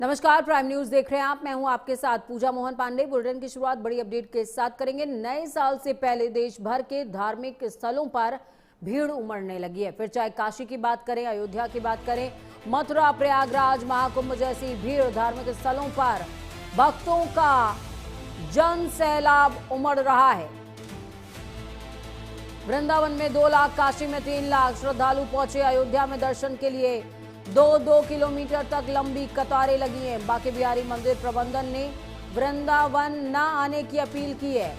नमस्कार, prime news देख रहे हैं आप। मैं हूं आपके साथ पूजा मोहन पांडे। बुलेटिन की शुरुआत बड़ी अपडेट के साथ करेंगे। नए साल से पहले देश भर के धार्मिक स्थलों पर भीड़ उमड़ने लगी है। फिर चाहे काशी की बात करें, अयोध्या की बात करें, मथुरा, प्रयागराज, महाकुंभ जैसी भीड़, धार्मिक स्थलों पर भक्तों का जन सैलाब उमड़ रहा है। वृंदावन में 2 लाख, काशी में 3 लाख श्रद्धालु पहुंचे। अयोध्या में दर्शन के लिए 2-2 किलोमीटर तक लंबी कतारें लगी हैं। बांके बिहारी मंदिर प्रबंधन ने वृंदावन न आने की अपील की है।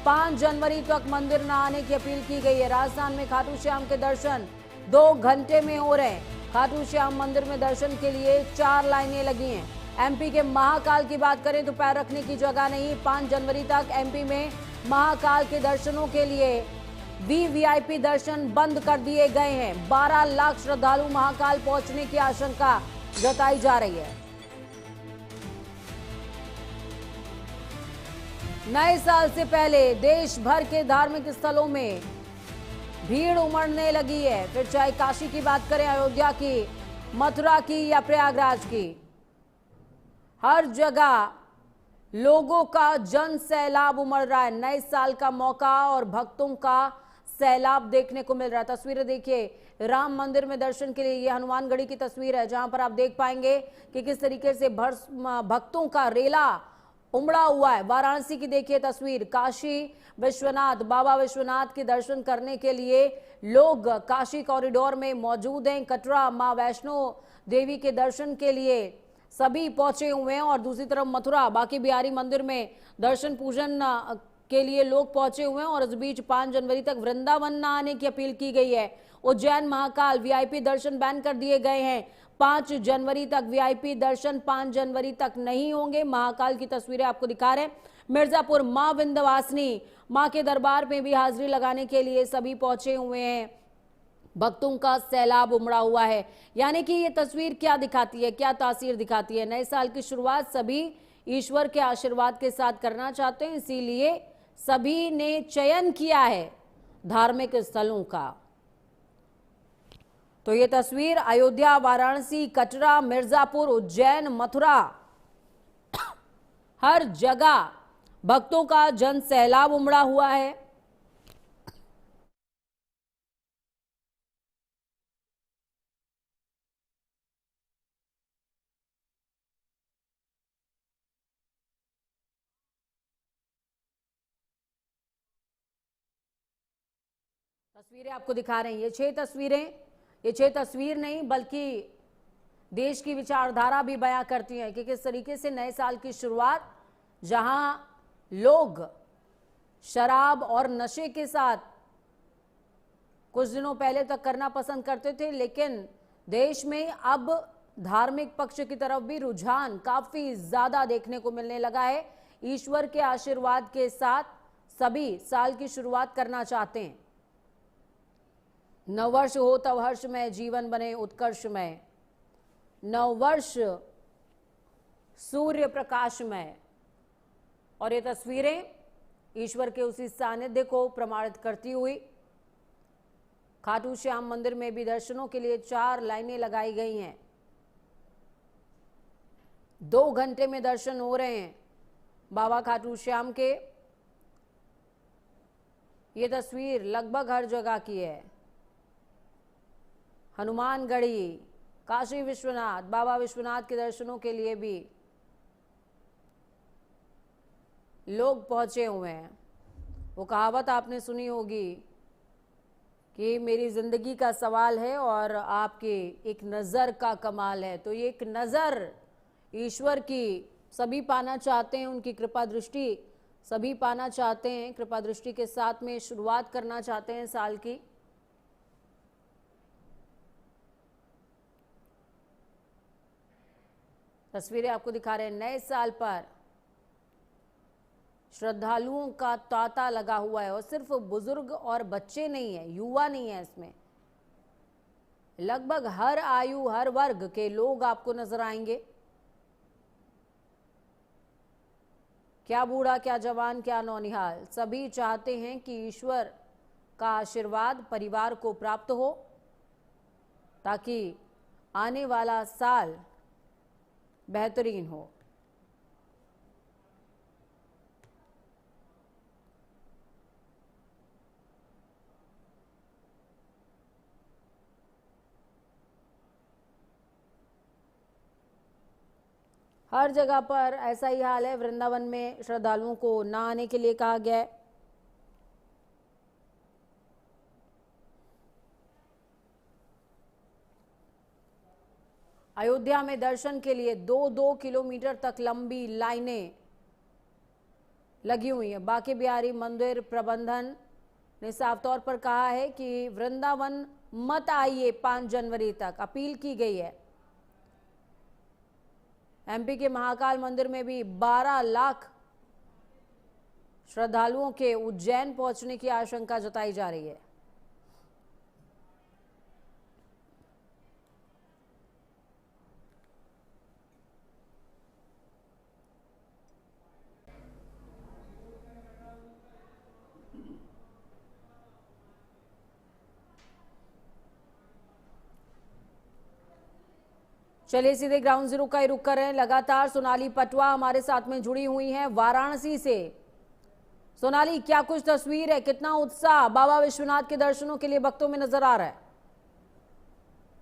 5 जनवरी तक मंदिर न आने की अपील की गई है। राजस्थान में खाटू श्याम के दर्शन 2 घंटे में हो रहे हैं। खाटू श्याम मंदिर में दर्शन के लिए 4 लाइनें लगी हैं। एमपी के महाकाल की बात करें तो पैर रखने की जगह नहीं। 5 जनवरी तक एमपी में महाकाल के दर्शनों के लिए वीवीआईपी दर्शन बंद कर दिए गए हैं। 12 लाख श्रद्धालु महाकाल पहुंचने की आशंका जताई जा रही है। नए साल से पहले देश भर के धार्मिक स्थलों में भीड़ उमड़ने लगी है। फिर चाहे काशी की बात करें, अयोध्या की, मथुरा की या प्रयागराज की, हर जगह लोगों का जन सैलाब उमड़ रहा है। नए साल का मौका और भक्तों का सैलाब देखने को मिल रहा है। तस्वीरें देखिए, राम मंदिर में दर्शन के लिए ये हनुमानगढ़ी की तस्वीर है, जहां पर आप देख पाएंगे कि किस तरीके से भक्तों का रेला उमड़ा हुआ है। वाराणसी की देखिए तस्वीर, काशी विश्वनाथ, बाबा विश्वनाथ के दर्शन करने के लिए लोग काशी कॉरिडोर में मौजूद हैं। कटरा मां वैष्णो देवी के दर्शन के लिए सभी पहुंचे हुए हैं। और दूसरी तरफ मथुरा बांके बिहारी मंदिर में दर्शन पूजन के लिए लोग पहुंचे हुए हैं। और इस बीच 5 जनवरी तक वृंदावन न आने की अपील की गई है। उज्जैन महाकाल वीआईपी दर्शन बैन कर दिए गए हैं। 5 जनवरी तक वीआईपी दर्शन 5 जनवरी तक नहीं होंगे। महाकाल की तस्वीरें आपको दिखा रहे हैं। मिर्जापुर मां विंध्यवासिनी मां के दरबार में भी हाजिरी लगाने के लिए सभी पहुंचे हुए हैं। भक्तों का सैलाब उमड़ा हुआ है। यानी कि ये तस्वीर क्या दिखाती है, क्या तासीर दिखाती है? नए साल की शुरुआत सभी ईश्वर के आशीर्वाद के साथ करना चाहते हैं, इसीलिए सभी ने चयन किया है धार्मिक स्थलों का। तो ये तस्वीर अयोध्या, वाराणसी, कटरा, मिर्जापुर, उज्जैन, मथुरा, हर जगह भक्तों का जन सैलाब उमड़ा हुआ है। तस्वीरें आपको दिखा रहे हैं। ये 6 तस्वीर नहीं बल्कि देश की विचारधारा भी बयां करती हैं कि किस तरीके से नए साल की शुरुआत, जहां लोग शराब और नशे के साथ कुछ दिनों पहले तक करना पसंद करते थे, लेकिन देश में अब धार्मिक पक्ष की तरफ भी रुझान काफी ज्यादा देखने को मिलने लगा है। ईश्वर के आशीर्वाद के साथ सभी साल की शुरुआत करना चाहते हैं। नववर्ष हो तब हर्षमय, जीवन बने उत्कर्षमय। नववर्ष सूर्य प्रकाशमय। और ये तस्वीरें ईश्वर के उसी सानिध्य को प्रमाणित करती हुई खाटू श्याम मंदिर में भी दर्शनों के लिए 4 लाइनें लगाई गई हैं। 2 घंटे में दर्शन हो रहे हैं बाबा खाटू श्याम के। ये तस्वीर लगभग हर जगह की है। हनुमानगढ़ी, काशी विश्वनाथ, बाबा विश्वनाथ के दर्शनों के लिए भी लोग पहुंचे हुए हैं। वो कहावत आपने सुनी होगी कि मेरी जिंदगी का सवाल है और आपके एक नज़र का कमाल है। तो ये एक नज़र ईश्वर की सभी पाना चाहते हैं, उनकी कृपा दृष्टि सभी पाना चाहते हैं। कृपा दृष्टि के साथ में शुरुआत करना चाहते हैं साल की। तस्वीरें आपको दिखा रहे हैं। नए साल पर श्रद्धालुओं का तांता लगा हुआ है। और सिर्फ बुजुर्ग और बच्चे नहीं है, युवा नहीं है, इसमें लगभग हर आयु, हर वर्ग के लोग आपको नजर आएंगे। क्या बूढ़ा, क्या जवान, क्या नौनिहाल, सभी चाहते हैं कि ईश्वर का आशीर्वाद परिवार को प्राप्त हो, ताकि आने वाला साल बेहतरीन हो। हर जगह पर ऐसा ही हाल है। वृंदावन में श्रद्धालुओं को ना आने के लिए कहा गया है। अयोध्या में दर्शन के लिए 2-2 किलोमीटर तक लंबी लाइनें लगी हुई हैं। बांके बिहारी मंदिर प्रबंधन ने साफ तौर पर कहा है कि वृंदावन मत आइए 5 जनवरी तक, अपील की गई है। एमपी के महाकाल मंदिर में भी 12 लाख श्रद्धालुओं के उज्जैन पहुंचने की आशंका जताई जा रही है। चलिए सीधे ग्राउंड जीरो का ही रुख कर रहे हैं। लगातार सोनाली पटवा हमारे साथ में जुड़ी हुई हैं वाराणसी से। सोनाली, क्या कुछ तस्वीर है, कितना उत्साह बाबा विश्वनाथ के दर्शनों के लिए भक्तों में नजर आ रहा है?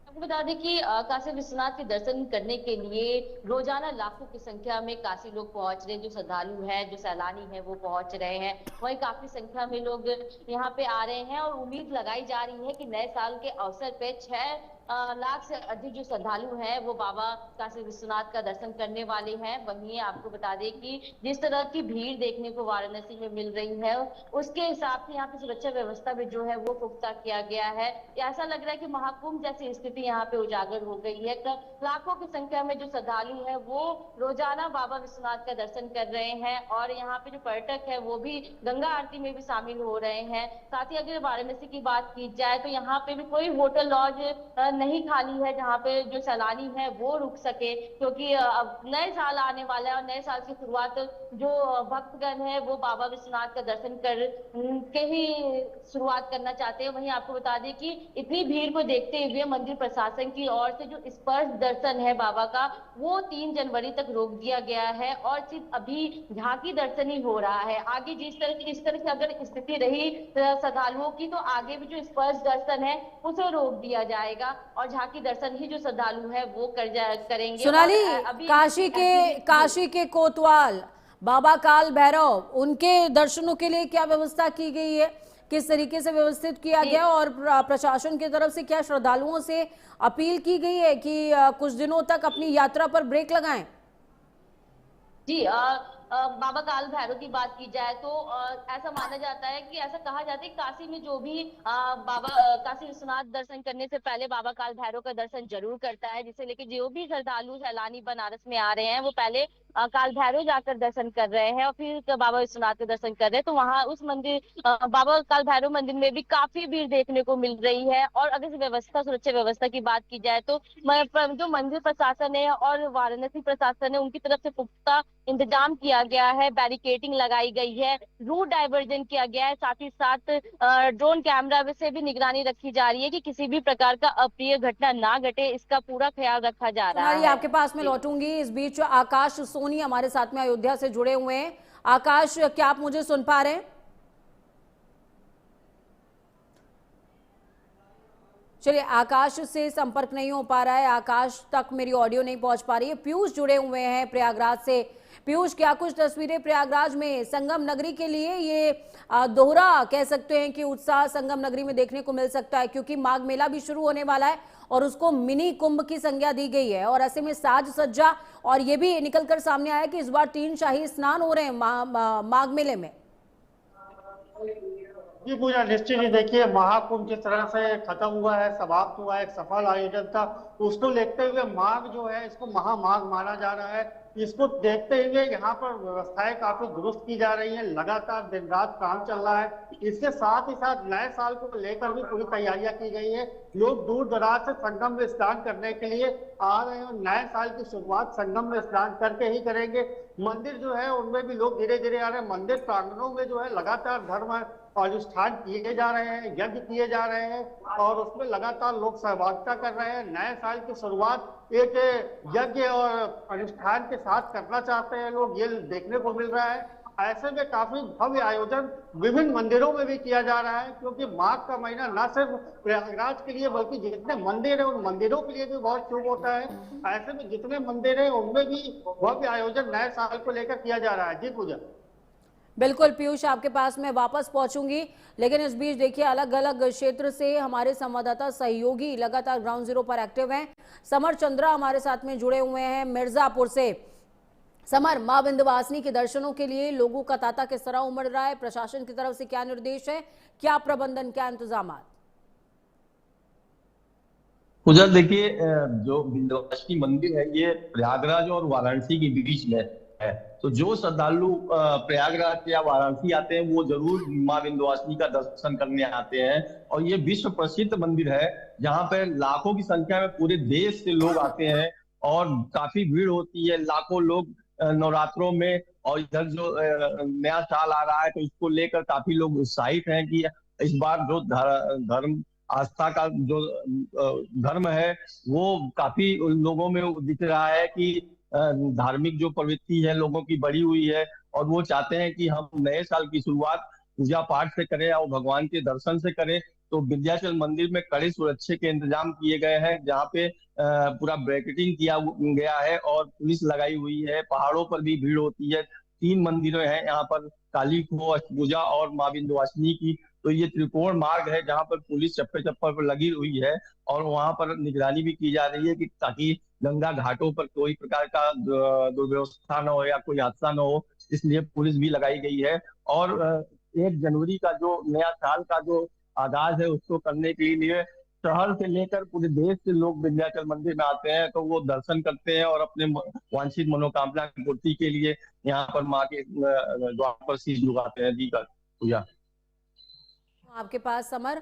आपको बता दें कि काशी विश्वनाथ के दर्शन करने के लिए रोजाना लाखों की संख्या में काशी लोग पहुंच रहे हैं। जो श्रद्धालु हैं, जो सैलानी हैं, वो पहुंच रहे हैं। वहीं काफी संख्या में लोग यहाँ पे आ रहे हैं और उम्मीद लगाई जा रही है कि नए साल के अवसर पे 6 लाख से अधिक जो श्रद्धालु हैं वो बाबा काशी विश्वनाथ का दर्शन करने वाले हैं। वहीं आपको बता दें कि जिस तरह की भीड़ देखने को वाराणसी में मिल रही है, उसके हिसाब से यहाँ पे सुरक्षा व्यवस्था भी जो है वो पुख्ता किया गया है। ऐसा लग रहा है कि महाकुंभ जैसी स्थिति यहाँ पे उजागर हो गई है। लाखों की संख्या में जो श्रद्धालु है वो रोजाना बाबा विश्वनाथ का दर्शन कर रहे हैं और यहाँ पे जो पर्यटक है वो भी गंगा आरती में भी शामिल हो रहे हैं। साथ ही अगर वाराणसी की बात की जाए तो यहाँ पे भी कोई होटल लॉज नहीं खाली है जहाँ पे जो सैलानी है वो रुक सके, क्योंकि अब नए साल आने वाला है और नए साल की शुरुआत जो भक्तगण है वो बाबा विश्वनाथ का दर्शन कर के ही शुरुआत करना चाहते हैं। वहीं आपको बता दें कि इतनी भीड़ को देखते हुए मंदिर प्रशासन की ओर से जो स्पर्श दर्शन है बाबा का वो 3 जनवरी तक रोक दिया गया है और सिर्फ अभी झांकी दर्शन ही हो रहा है। आगे इस तरह की अगर स्थिति रही श्रद्धालुओं की तो आगे भी जो स्पर्श दर्शन है उसे रोक दिया जाएगा और झांकी दर्शन ही जो श्रद्धालु है वो करेंगे। सोनाली, काशी के कोतवाल बाबा काल भैरव, उनके दर्शनों के लिए क्या व्यवस्था की गई है, किस तरीके से व्यवस्थित किया गया और प्रशासन की तरफ से क्या श्रद्धालुओं से अपील की गई है कि कुछ दिनों तक अपनी यात्रा पर ब्रेक लगाएं? जी, बाबा काल भैरव की बात की जाए तो ऐसा माना जाता है कि ऐसा कहा जाता है कि काशी में जो भी बाबा काशी विश्वनाथ दर्शन करने से पहले बाबा काल भैरव का दर्शन जरूर करता है, जिसे लेके जो भी श्रद्धालु सैलानी बनारस में आ रहे हैं वो पहले काल भैरव जाकर दर्शन कर रहे हैं और फिर बाबा विश्वनाथ के दर्शन कर रहे हैं। तो वहाँ उस मंदिर बाबा काल भैरव मंदिर में भी काफी भीड़ देखने को मिल रही है। और अगर व्यवस्था सुरक्षा व्यवस्था की बात की जाए तो जो मंदिर प्रशासन है और वाराणसी प्रशासन है उनकी तरफ से पुख्ता इंतजाम किया गया है, बैरिकेडिंग लगाई गई है, रूट डाइवर्जन किया गया है, साथ ही साथ ड्रोन कैमरा से भी निगरानी रखी जा रही है कि किसी भी प्रकार का अप्रिय घटना ना घटे, इसका पूरा ख्याल रखा जा रहा है। आपके पास में लौटूंगी। इस बीच आकाश सोनी हमारे साथ में अयोध्या से जुड़े हुए हैं। आकाश, क्या आप मुझे सुन पा रहे हैं? चलिए, आकाश से संपर्क नहीं हो पा रहा है, आकाश तक मेरी ऑडियो नहीं पहुंच पा रही है। पीयूष जुड़े हुए हैं प्रयागराज से। पीयूष, क्या कुछ तस्वीरें प्रयागराज में संगम नगरी के लिए ये दोहरा कह सकते हैं कि उत्साह संगम नगरी में देखने को मिल सकता है, क्योंकि माघ मेला भी शुरू होने वाला है और उसको मिनी कुंभ की संज्ञा दी गई है और ऐसे में साज सज्जा और ये भी निकलकर सामने आया कि इस बार 3 शाही स्नान हो रहे हैं माघ मेले में। जी पूजा, निश्चित ही देखिए, महाकुंभ जिस तरह से खत्म हुआ है, समाप्त हुआ है, एक सफल आयोजन था, उसको देखते हुए माघ जो है इसको महामाघ माना जा रहा है। इसको देखते हुए यहाँ पर व्यवस्थाएं काफी दुरुस्त की जा रही हैं, लगातार दिन रात काम चल रहा है। इसके साथ ही साथ नए साल को लेकर भी पूरी तैयारियां की गई है। लोग दूर दराज से संगम में स्नान करने के लिए आ रहे हैं और नए साल की शुरुआत संगम में स्नान करके ही करेंगे। मंदिर जो है उनमें भी लोग धीरे धीरे आ रहे हैं। मंदिर प्रांगणों में जो है लगातार धर्म अनुष्ठान किए जा रहे हैं, यज्ञ किए जा रहे हैं और उसमें लगातार लोग सहभागिता कर रहे हैं। नए साल की शुरुआत एक यज्ञ और अनुष्ठान के साथ करना चाहते हैं लोग, ये देखने को मिल रहा है। ऐसे में काफी भव्य आयोजन विभिन्न मंदिरों में भी किया जा रहा है, क्योंकि माघ का महीना न सिर्फ प्रयागराज के लिए बल्कि जितने मंदिर है उन मंदिरों के लिए भी बहुत शुभ होता है। ऐसे में जितने मंदिर है उनमें भी भव्य आयोजन नए साल को लेकर किया जा रहा है। जी पूजा। बिल्कुल पीयूष, आपके पास मैं वापस पहुंचूंगी, लेकिन इस बीच देखिए अलग अलग क्षेत्र से हमारे संवाददाता सहयोगी लगातार ग्राउंड जीरो पर एक्टिव हैं। समर चंद्रा हमारे साथ में जुड़े हुए हैं मिर्जापुर से। समर, मां विंध्यवासिनी के दर्शनों के लिए लोगों का तांता किस तरह उमड़ रहा है? प्रशासन की तरफ से क्या निर्देश है, क्या प्रबंधन, क्या इंतजाम? उधर देखिए, जो विंध्यवासिनी मंदिर है ये प्रयागराज और वाराणसी के बीच में है। तो जो श्रद्धालु प्रयागराज या वाराणसी आते हैं वो जरूर मां विंध्यवासिनी का दर्शन करने आते हैं। और ये विश्व प्रसिद्ध मंदिर है जहाँ पे लाखों की संख्या में पूरे देश से लोग आते हैं और काफी भीड़ होती है। लाखों लोग नवरात्रों में, और इधर जो नया साल आ रहा है तो इसको लेकर काफी लोग उत्साहित हैं कि इस बार जो धर्म आस्था का जो धर्म है वो काफी लोगों में दिख रहा है कि धार्मिक जो प्रवृत्ति है लोगों की बढ़ी हुई है। और वो चाहते हैं कि हम नए साल की शुरुआत पूजा पाठ से करें और भगवान के दर्शन से करें। तो विंध्याचल मंदिर में कड़ी सुरक्षा के इंतजाम किए गए हैं, जहाँ पे पूरा ब्रैकेटिंग किया गया है और पुलिस लगाई हुई है। पहाड़ों पर भी भीड़ होती है। 3 मंदिरें हैं यहाँ पर, काली खो, अष्टभुजा और मां विंध्यवासिनी की। तो ये त्रिकोण मार्ग है जहाँ पर पुलिस चप्पे चप्पे पर लगी हुई है और वहां पर निगरानी भी की जा रही है कि ताकि गंगा घाटों पर कोई प्रकार का दुर्व्यवस्था न हो या कोई हादसा न हो, इसलिए पुलिस भी लगाई गई है। और 1 जनवरी का जो नया साल का जो आगाज है उसको करने के लिए शहर से लेकर पूरे देश से लोग विंध्याचल मंदिर में आते हैं। तो वो दर्शन करते हैं और अपने वांछित मनोकामना की पूर्ति के लिए यहाँ पर माँ के द्वार पर शीश झुकाते हैं। जी का पूजा आपके पास समर,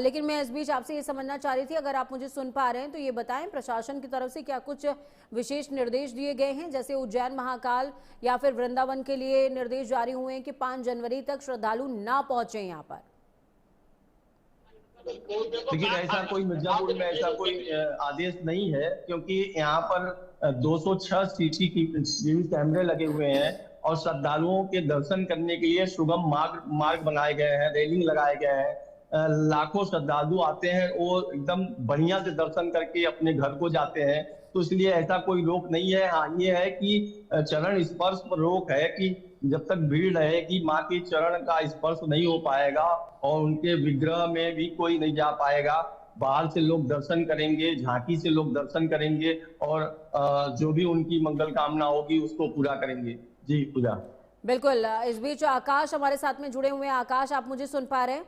लेकिन मैं इस बीच आपसे ये समझना चाह रही थी, अगर आप मुझे सुन पा रहे हैं तो ये बताएं, प्रशासन की तरफ से क्या कुछ विशेष निर्देश दिए गए हैं? जैसे उज्जैन महाकाल या फिर वृंदावन के लिए निर्देश जारी हुए हैं कि 5 जनवरी तक श्रद्धालु ना पहुंचे यहाँ पर। देखिए, ऐसा कोई मिर्जापुर में ऐसा कोई आदेश नहीं है, क्योंकि यहाँ पर 206 सीसीटीवी कैमरे लगे हुए हैं और श्रद्धालुओं के दर्शन करने के लिए सुगम मार्ग बनाए गए हैं, रेलिंग लगाए गए हैं। लाखों श्रद्धालु आते हैं, वो एकदम बढ़िया से दर्शन करके अपने घर को जाते हैं। तो इसलिए ऐसा कोई रोक नहीं है। हाँ, ये है कि चरण स्पर्श पर रोक है कि जब तक भीड़ रहेगी माँ के चरण का स्पर्श नहीं हो पाएगा और उनके विग्रह में भी कोई नहीं जा पाएगा। बाहर से लोग दर्शन करेंगे, झांकी से लोग दर्शन करेंगे और जो भी उनकी मंगल कामना होगी उसको पूरा करेंगे। जी पूजा। बिल्कुल। इस बीच आकाश हमारे साथ में जुड़े हुए हैं। आकाश, आप मुझे सुन पा रहे हैं?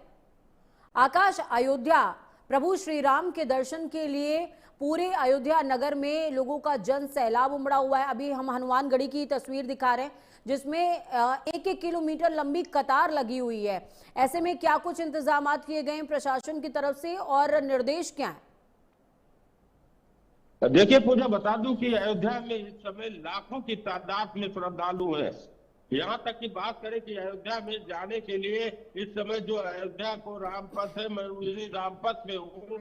आकाश, अयोध्या प्रभु श्री राम के दर्शन के लिए पूरे अयोध्या नगर में लोगों का जन सैलाब उमड़ा हुआ है। अभी हम हनुमानगढ़ी की तस्वीर दिखा रहे हैं जिसमें 1-1 किलोमीटर लंबी कतार लगी हुई है। ऐसे में क्या कुछ इंतजाम किए गए हैं प्रशासन की तरफ से और निर्देश क्या है? देखिए पूजा, बता दूं कि अयोध्या में इस समय लाखों की तादाद में श्रद्धालु हैं। यहाँ तक की बात करें कि अयोध्या में जाने के लिए इस समय जो अयोध्या को रामपथ है, मैं उसी रामपथ में हूँ,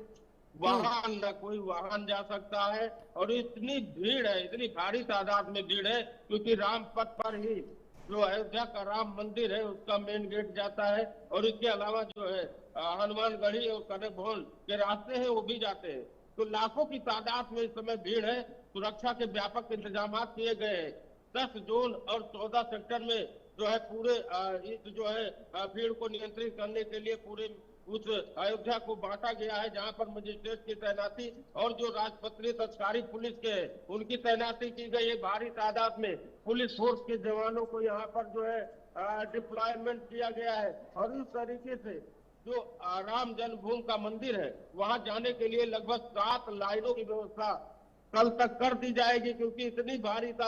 वहां न कोई वाहन जा सकता है। और इतनी भीड़ है, इतनी भारी तादाद में भीड़ है, क्योंकि रामपथ पर ही जो अयोध्या का राम मंदिर है उसका मेन गेट जाता है। और इसके अलावा जो है हनुमानगढ़ी और कनक भवन के रास्ते हैं वो भी जाते हैं। तो लाखों की तादाद में इस समय भीड़ है। सुरक्षा के व्यापक इंतजाम किए गए हैं। 10 जोन और 14 सेक्टर में जो है पूरे इस जो है भीड़ को नियंत्रित करने के लिए पूरे उस अयोध्या को बांटा गया है, जहां पर मजिस्ट्रेट की तैनाती और जो राजपत्रित अधिकारी पुलिस के हैं उनकी तैनाती की गई है। भारी तादाद में पुलिस फोर्स के जवानों को यहाँ पर जो है डिप्लॉयमेंट किया गया है। और इस तरीके से जो राम जन्मभूमि का मंदिर है वहां जाने के लिए लगभग 7 लाइनों की व्यवस्था कल तक कर दी जाएगी, क्योंकि इतनी भारी